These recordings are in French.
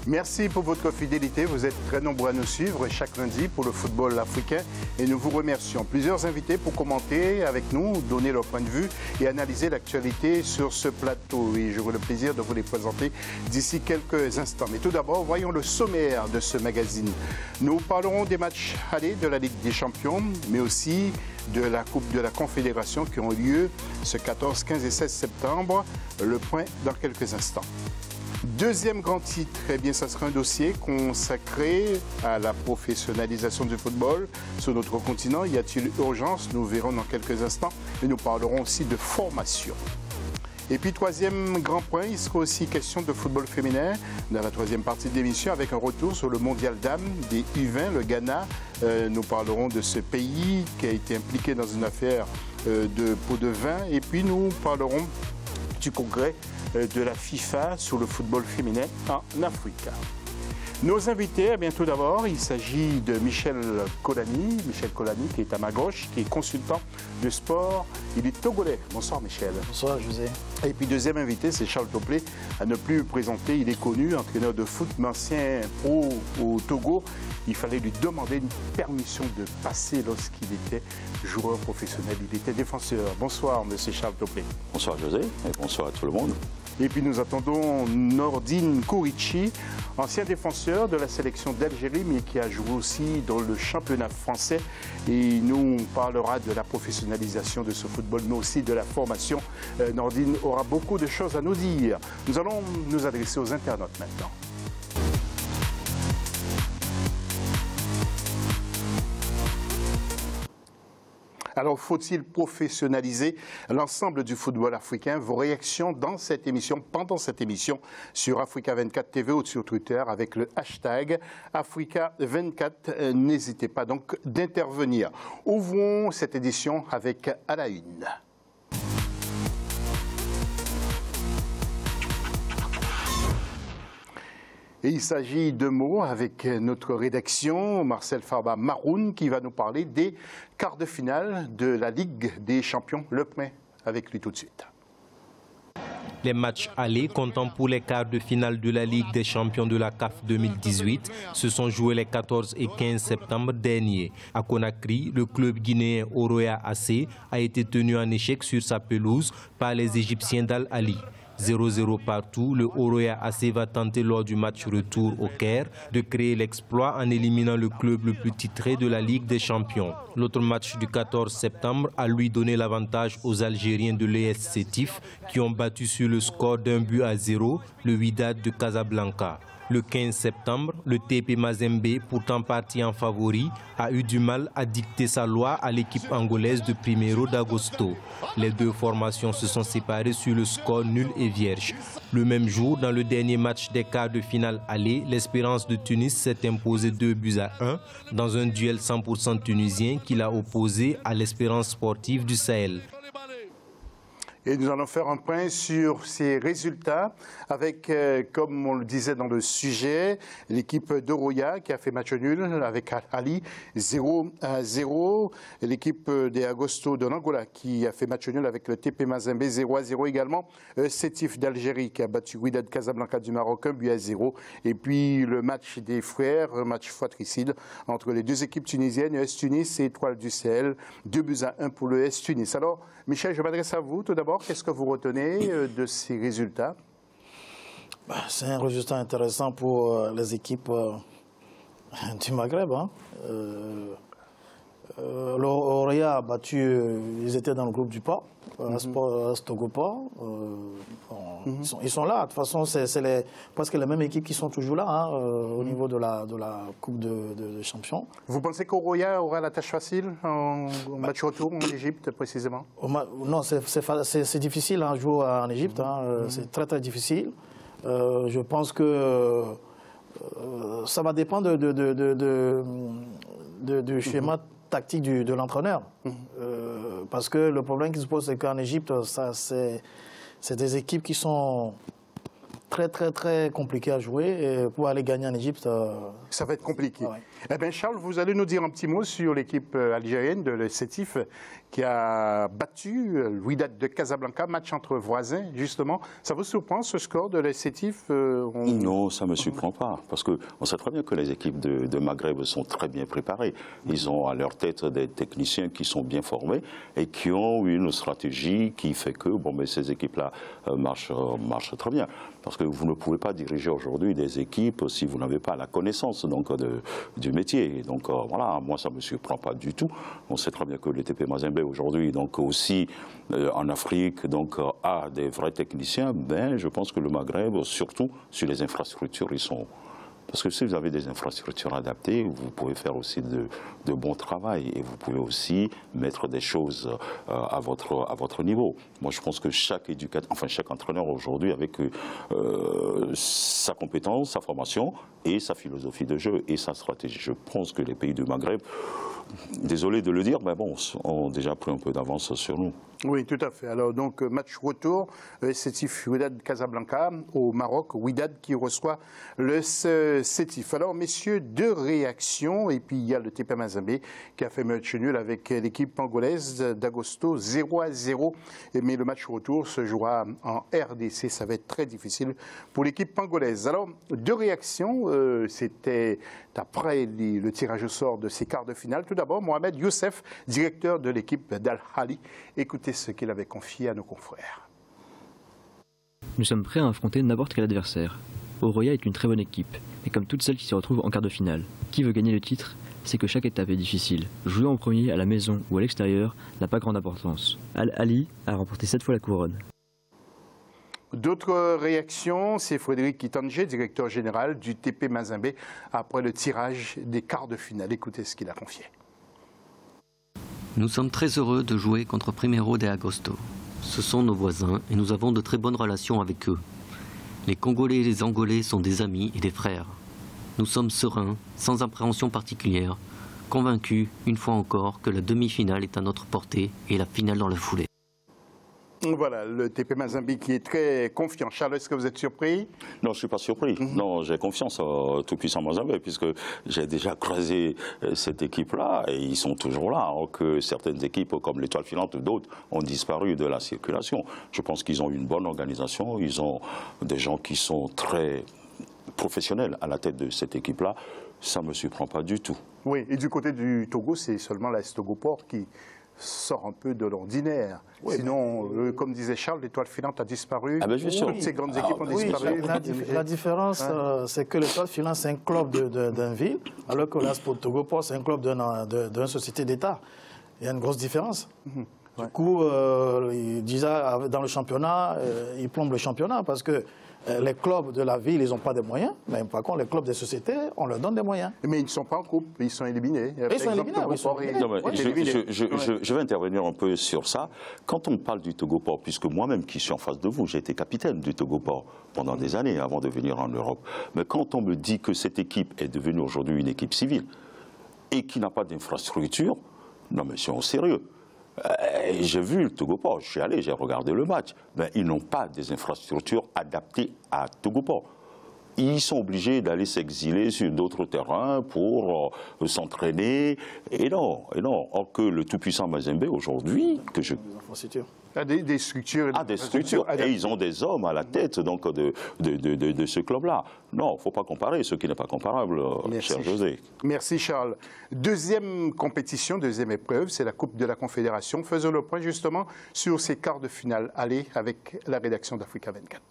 Merci pour votre fidélité. Vous êtes très nombreux à nous suivre chaque lundi pour le football africain et nous vous remercions. Plusieurs invités pour commenter avec nous, donner leur point de vue et analyser l'actualité sur ce plateau. Et j'aurai le plaisir de vous les présenter d'ici quelques instants. Mais tout d'abord, voyons le sommaire de ce magazine. Nous parlerons des matchs allés de la Ligue des Champions, mais aussi de la Coupe de la Confédération qui ont lieu ce 14, 15 et 16 septembre. Le point dans quelques instants. Deuxième grand titre, eh bien, ça sera un dossier consacré à la professionnalisation du football sur notre continent. Y a-t-il urgence? Nous verrons dans quelques instants. Et nous parlerons aussi de formation. Et puis, troisième grand point, il sera aussi question de football féminin dans la troisième partie de l'émission avec un retour sur le mondial dames des U20, le Ghana. Nous parlerons de ce pays qui a été impliqué dans une affaire de pot de vin. Et puis, nous parlerons du congrès de la FIFA sur le football féminin en Afrique. Nos invités, eh bien, tout d'abord, il s'agit de Michel Kolani. Michel Kolani qui est à ma gauche, qui est consultant de sport. Il est togolais. Bonsoir Michel. Bonsoir José. Et puis deuxième invité, c'est Charles Toplé, à ne plus présenter. Il est connu, entraîneur de foot, mais ancien pro au Togo. Il fallait lui demander une permission de passer lorsqu'il était joueur professionnel. Il était défenseur. Bonsoir monsieur Charles Toplé. Bonsoir José et bonsoir à tout le monde. Et puis nous attendons Nordine Kourichi, ancien défenseur de la sélection d'Algérie, mais qui a joué aussi dans le championnat français. Et il nous parlera de la professionnalisation de ce football, mais aussi de la formation. Nordine aura beaucoup de choses à nous dire. Nous allons nous adresser aux internautes maintenant. Alors, faut-il professionnaliser l'ensemble du football africain? Vos réactions dans cette émission, pendant cette émission, sur Africa 24 TV ou sur Twitter avec le hashtag Africa 24. N'hésitez pas donc d'intervenir. Ouvrons cette édition avec à la une. Et il s'agit de mots avec notre rédaction, Marcel Farba Maroun, qui va nous parler des quarts de finale de la Ligue des Champions. Le point avec lui tout de suite. Les matchs allés comptant pour les quarts de finale de la Ligue des Champions de la CAF 2018 se sont joués les 14 et 15 septembre dernier. À Conakry, le club guinéen Oroya AC a été tenu en échec sur sa pelouse par les Égyptiens d'Al Ahly. 0-0 partout, le Oroya AC va tenter lors du match retour au Caire de créer l'exploit en éliminant le club le plus titré de la Ligue des Champions. L'autre match du 14 septembre a lui donné l'avantage aux Algériens de l'ES Sétif qui ont battu sur le score d'1-0 le Wydad de Casablanca. Le 15 septembre, le TP Mazembe, pourtant parti en favori, a eu du mal à dicter sa loi à l'équipe angolaise de Primeiro d'Agosto. Les deux formations se sont séparées sur le score nul et vierge. Le même jour, dans le dernier match des quarts de finale aller, l'Espérance de Tunis s'est imposée 2-1 dans un duel 100% tunisien qui l'a opposé à l'Espérance sportive du Sahel. Et nous allons faire un point sur ces résultats avec, comme on le disait dans le sujet, l'équipe d'Oroya qui a fait match nul avec Ali 0-0. L'équipe des Agosto de l'Angola qui a fait match nul avec le TP Mazembe 0-0 également. Sétif d'Algérie qui a battu Wydad Casablanca du Maroc 1-0. Et puis le match des frères, un match fratricide entre les deux équipes tunisiennes, ES Tunis et Étoile du Sahel, 2-1 pour le ES Tunis. Alors, Michel, je m'adresse à vous tout d'abord. Qu'est-ce que vous retenez de ces résultats? C'est un résultat intéressant pour les équipes du Maghreb. Hein. L'Oroya a battu, ils étaient dans le groupe du Port, Astogoport. Ils sont là. De toute façon, c'est presque les mêmes équipes qui sont toujours là hein, au niveau de la Coupe de Champions. Vous pensez qu'Oroya aura la tâche facile en match retour en Égypte précisément? Non, c'est difficile à jouer en Égypte. C'est très très difficile. Je pense que ça va dépendre du schéma tactique de l'entraîneur. Parce que le problème qui se pose, c'est qu'en Égypte, c'est des équipes qui sont très compliquées à jouer. Et pour aller gagner en Égypte... ça va être compliqué. Ouais. Eh bien, Charles, vous allez nous dire un petit mot sur l'équipe algérienne de le Sétif qui a battu le Wydad de Casablanca, match entre voisins, justement. Ça vous surprend, ce score de le Sétif Non, ça ne me surprend pas, parce qu'on sait très bien que les équipes de Maghreb sont très bien préparées. Ils ont à leur tête des techniciens qui sont bien formés et qui ont une stratégie qui fait que ces équipes-là marchent très bien. Parce que vous ne pouvez pas diriger aujourd'hui des équipes si vous n'avez pas la connaissance du métier. Donc voilà, moi ça ne me surprend pas du tout. On sait très bien que le TP Mazembe aujourd'hui, donc aussi en Afrique, a des vrais techniciens. Je pense que le Maghreb, surtout sur les infrastructures, ils sont... Parce que si vous avez des infrastructures adaptées, vous pouvez faire aussi de bons travail et vous pouvez aussi mettre des choses à votre niveau. Moi, je pense que chaque entraîneur aujourd'hui, avec sa compétence, sa formation et sa philosophie de jeu et sa stratégie, je pense que les pays du Maghreb, désolé de le dire, mais ont déjà pris un peu d'avance sur nous. Oui, tout à fait. Alors, donc, match retour, Sétif Wydad Casablanca au Maroc, Wydad qui reçoit le Sétif. Alors, messieurs, 2 réactions, et puis il y a le TP Mazembe qui a fait match nul avec l'équipe angolaise d'Agosto, 0-0. Mais le match retour se jouera en RDC, ça va être très difficile pour l'équipe angolaise. Alors, 2 réactions, c'était après le tirage au sort de ces quarts de finale. Tout d'abord, Mohamed Youssef, directeur de l'équipe d'Al-Ahly. Écoutez ce qu'il avait confié à nos confrères. Nous sommes prêts à affronter n'importe quel adversaire. Oroya est une très bonne équipe, mais comme toutes celles qui se retrouvent en quart de finale. Qui veut gagner le titre? C'est que chaque étape est difficile. Jouer en premier à la maison ou à l'extérieur n'a pas grande importance. Al-Ahly a remporté 7 fois la couronne. D'autres réactions, c'est Frédéric Kitanje, directeur général du TP Mazembe, après le tirage des quarts de finale. Écoutez ce qu'il a confié. Nous sommes très heureux de jouer contre Primeiro de Agosto. Ce sont nos voisins et nous avons de très bonnes relations avec eux. Les Congolais et les Angolais sont des amis et des frères. Nous sommes sereins, sans appréhension particulière, convaincus, une fois encore, que la demi-finale est à notre portée et la finale dans la foulée. Voilà, le TP Mazembe qui est très confiant. Charles, est-ce que vous êtes surpris? Non, je ne suis pas surpris. Non, j'ai confiance au tout-puissant Mazembe, puisque j'ai déjà croisé cette équipe-là, et ils sont toujours là, alors que certaines équipes, comme l'Étoile filante ou d'autres, ont disparu de la circulation. Je pense qu'ils ont une bonne organisation, ils ont des gens qui sont très professionnels à la tête de cette équipe-là. Ça ne me surprend pas du tout. Oui, et du côté du Togo, c'est seulement l'AS Togoport qui sort un peu de l'ordinaire. Oui, sinon, comme disait Charles, l'Étoile filante a disparu. Toutes ces grandes équipes ont disparu. La différence, c'est que l'Étoile filante, c'est un club d'une ville, alors que l'AS Togoport, c'est un club d'une société d'État. Il y a une grosse différence. Du coup, déjà, dans le championnat, ils plombent le championnat parce que les clubs de la ville, ils n'ont pas de moyens, mais par contre, les clubs des sociétés, on leur donne des moyens. Mais ils ne sont pas en coupe, ils sont éliminés. Ils sont éliminés, Je vais intervenir un peu sur ça. Quand on parle du Togoport, puisque moi-même qui suis en face de vous, j'ai été capitaine du Togoport pendant des années avant de venir en Europe. Mais quand on me dit que cette équipe est devenue aujourd'hui une équipe civile et qui n'a pas d'infrastructure, non mais c'est en sérieux. J'ai vu le Togoport, je suis allé, j'ai regardé le match. Mais ils n'ont pas des infrastructures adaptées à Togoport. Ils sont obligés d'aller s'exiler sur d'autres terrains pour s'entraîner. Et non. Or que le tout-puissant Mazembe aujourd'hui, que je... Des structures. Des structures. Et ils ont des hommes à la tête donc, de ce club-là. Non, il ne faut pas comparer, ce qui n'est pas comparable, cher José. Merci Charles. Deuxième compétition, deuxième épreuve, c'est la Coupe de la Confédération. Faisons le point justement sur ces quarts de finale aller avec la rédaction d'Africa 24.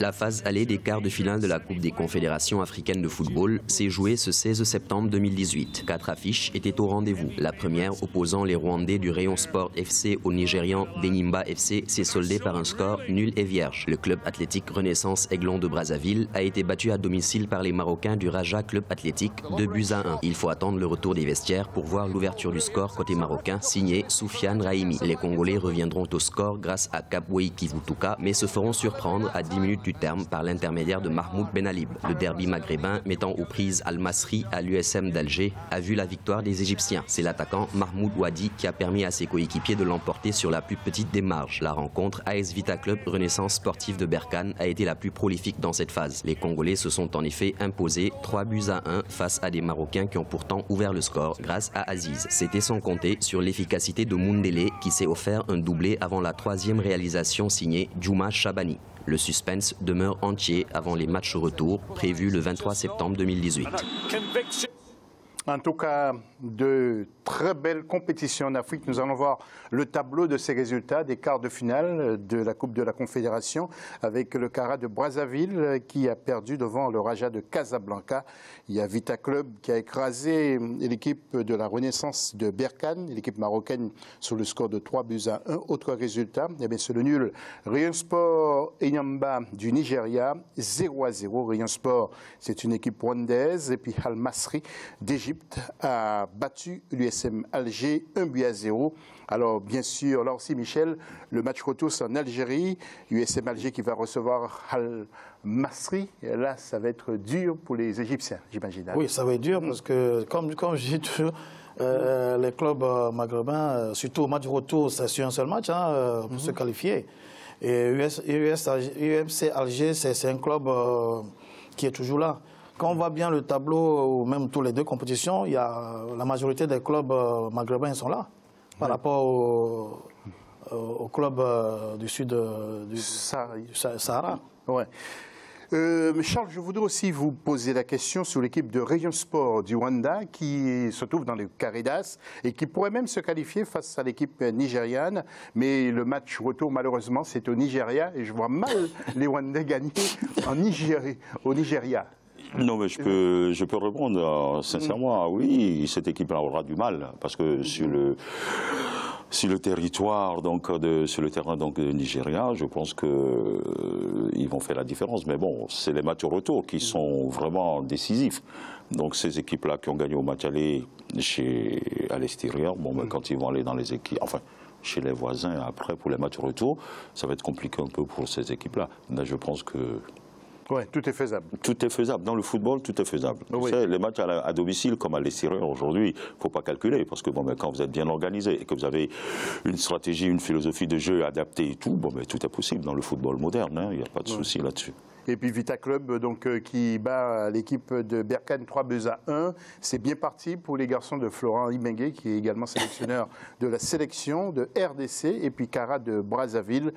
La phase allée des quarts de finale de la Coupe des Confédérations africaines de football s'est jouée ce 16 septembre 2018. 4 affiches étaient au rendez-vous. La première, opposant les Rwandais du Rayon Sport FC au Nigérian Denimba FC, s'est soldée par un score nul et vierge. Le club athlétique Renaissance Aiglon de Brazzaville a été battu à domicile par les Marocains du Raja Club Athlétique 2-1. Il faut attendre le retour des vestiaires pour voir l'ouverture du score côté marocain signé Soufiane Rahimi. Les Congolais reviendront au score grâce à Kabwe Kivutuka, mais se feront surprendre à 10 minutes du terme par l'intermédiaire de Mahmoud Benalib. Le derby maghrébin mettant aux prises Al-Masri à l'USM d'Alger a vu la victoire des Égyptiens. C'est l'attaquant Mahmoud Wadi qui a permis à ses coéquipiers de l'emporter sur la plus petite des marges. La rencontre AS Vita Club Renaissance Sportive de Berkane a été la plus prolifique dans cette phase. Les Congolais se sont en effet imposés 3-1 face à des Marocains qui ont pourtant ouvert le score grâce à Aziz. C'était sans compter sur l'efficacité de Moundele qui s'est offert un doublé avant la troisième réalisation signée Djouma Chabani. Le suspense demeure entier avant les matchs retour prévus le 23 septembre 2018. En tout cas, de très belles compétitions en Afrique. Nous allons voir le tableau de ces résultats des quarts de finale de la Coupe de la Confédération avec le Cara de Brazzaville qui a perdu devant le Raja de Casablanca. Il y a Vita Club qui a écrasé l'équipe de la Renaissance de Berkane, l'équipe marocaine, sur le score de 3-1. Autre résultat, c'est le nul. Rayon Sport Enyamba du Nigeria, 0-0. Rayon Sport, c'est une équipe rwandaise. Et puis Al-Masri d'Égypte a battu l'USM Alger 1-0. Alors, bien sûr, là aussi, Michel, le match retour, c'est en Algérie. USM Alger qui va recevoir Al-Masri. Là, ça va être dur pour les Égyptiens, j'imagine. Oui, ça va être dur parce que, comme je dis toujours, les clubs maghrébins, surtout au match retour, c'est sur un seul match pour se qualifier. Et UMC Alger, c'est un club qui est toujours là. Quand on voit bien le tableau, ou même tous les deux compétitions, il y a la majorité des clubs maghrébins sont là, par rapport aux clubs du sud du Sahara. Ouais. Charles, je voudrais aussi vous poser la question sur l'équipe de Rayon Sport du Rwanda qui se trouve dans le carré d'as et qui pourrait même se qualifier face à l'équipe nigériane. Mais le match retour, malheureusement, c'est au Nigeria et je vois mal les Rwandais gagner au Nigeria. Non, mais je peux répondre sincèrement. Oui, cette équipe-là aura du mal parce que sur le territoire, sur le terrain de Nigeria, je pense qu'ils vont faire la différence. Mais bon, c'est les matchs au retour qui sont vraiment décisifs. Donc ces équipes-là qui ont gagné au match aller à l'extérieur, bon, ben, quand ils vont aller dans les équipes, enfin, chez les voisins après pour les matchs au retour, ça va être compliqué un peu pour ces équipes-là. Là, je pense que... Oui, tout est faisable. Tout est faisable. Dans le football, tout est faisable. Oui. Vous savez, les matchs à domicile comme à l'extérieur aujourd'hui, il ne faut pas calculer. Parce que bon, ben, quand vous êtes bien organisé et que vous avez une stratégie, une philosophie de jeu adaptée et tout, bon, ben, tout est possible dans le football moderne. Il n'y a pas de souci là-dessus. Et puis Vita Club qui bat l'équipe de Berkane 3-1. C'est bien parti pour les garçons de Florent Ibengue, qui est également sélectionneur de la sélection de RDC. Et puis Cara de Brazzaville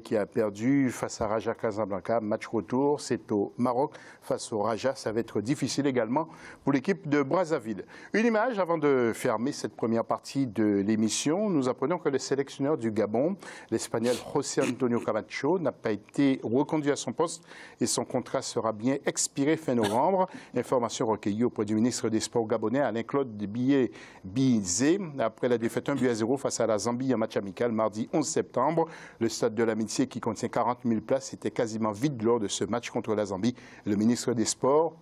qui a perdu face à Raja Casablanca. Match retour, c'est au Maroc face au Raja. Ça va être difficile également pour l'équipe de Brazzaville. Une image avant de fermer cette première partie de l'émission. Nous apprenons que le sélectionneur du Gabon, l'Espagnol José Antonio Camacho, n'a pas été reconduit à son poste et son contrat sera bien expiré fin novembre. Information recueillie auprès du ministre des Sports gabonais, Alain-Claude Bizé. Après la défaite 1-0 face à la Zambie en match amical mardi 11 septembre, le stade de l'Amitié qui contient 40 000 places était quasiment vide lors de ce match contre la Zambie. Le ministre des Sports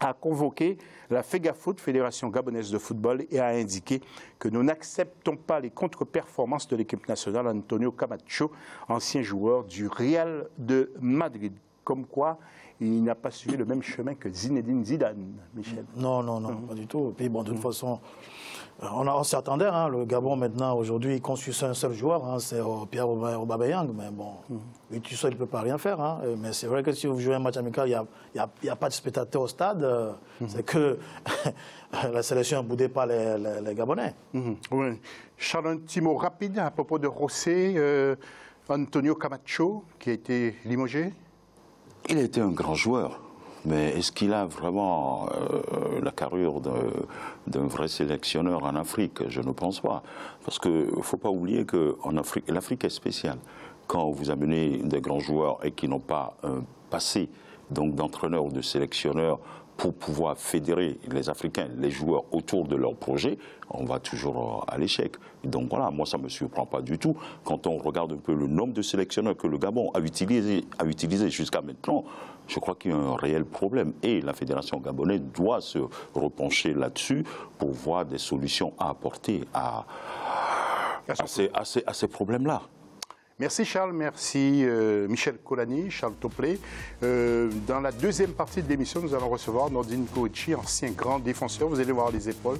a convoqué la FEGAFOOT, Fédération gabonaise de football, et a indiqué que nous n'acceptons pas les contre-performances de l'équipe nationale. Antonio Camacho, ancien joueur du Real de Madrid. Comme quoi, il n'a pas suivi le même chemin que Zinedine Zidane, Michel. Non, pas du tout. Et puis bon, de toute façon, on s'y attendait. Le Gabon, maintenant, aujourd'hui, il conçut un seul joueur, c'est Pierre Aubameyang. Mais bon, lui tout seul, il ne peut pas rien faire. Mais c'est vrai que si vous jouez un match amical, il n'y a pas de spectateurs au stade. C'est que la sélection a boudé par les Gabonais. Oui. Charles, un petit mot rapide à propos de José Antonio Camacho, qui a été limogé. Il a été un grand joueur, mais est-ce qu'il a vraiment la carrure d'un vrai sélectionneur en Afrique? Je ne pense pas. Parce qu'il ne faut pas oublier que l'Afrique est spéciale. Quand vous amenez des grands joueurs et qui n'ont pas un passé d'entraîneur ou de sélectionneur pour pouvoir fédérer les Africains, les joueurs autour de leur projet, on va toujours à l'échec. Donc voilà, moi ça ne me surprend pas du tout. Quand on regarde un peu le nombre de sélectionneurs que le Gabon a utilisé jusqu'à maintenant, je crois qu'il y a un réel problème. Et la fédération gabonaise doit se repencher là-dessus pour voir des solutions à apporter à ces problèmes-là. Merci Charles, merci Michel Colani, Charles Toplé. Dans la deuxième partie de l'émission, nous allons recevoir Nordine Koichi, ancien grand défenseur. Vous allez voir les épaules.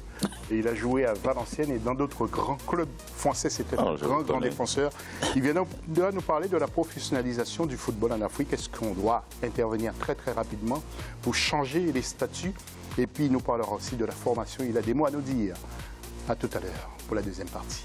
Et il a joué à Valenciennes et dans d'autres grands clubs français. C'était un grand défenseur. Il viendra nous parler de la professionnalisation du football en Afrique. Est-ce qu'on doit intervenir très rapidement pour changer les statuts? Et puis il nous parlera aussi de la formation. Il a des mots à nous dire. À tout à l'heure pour la deuxième partie.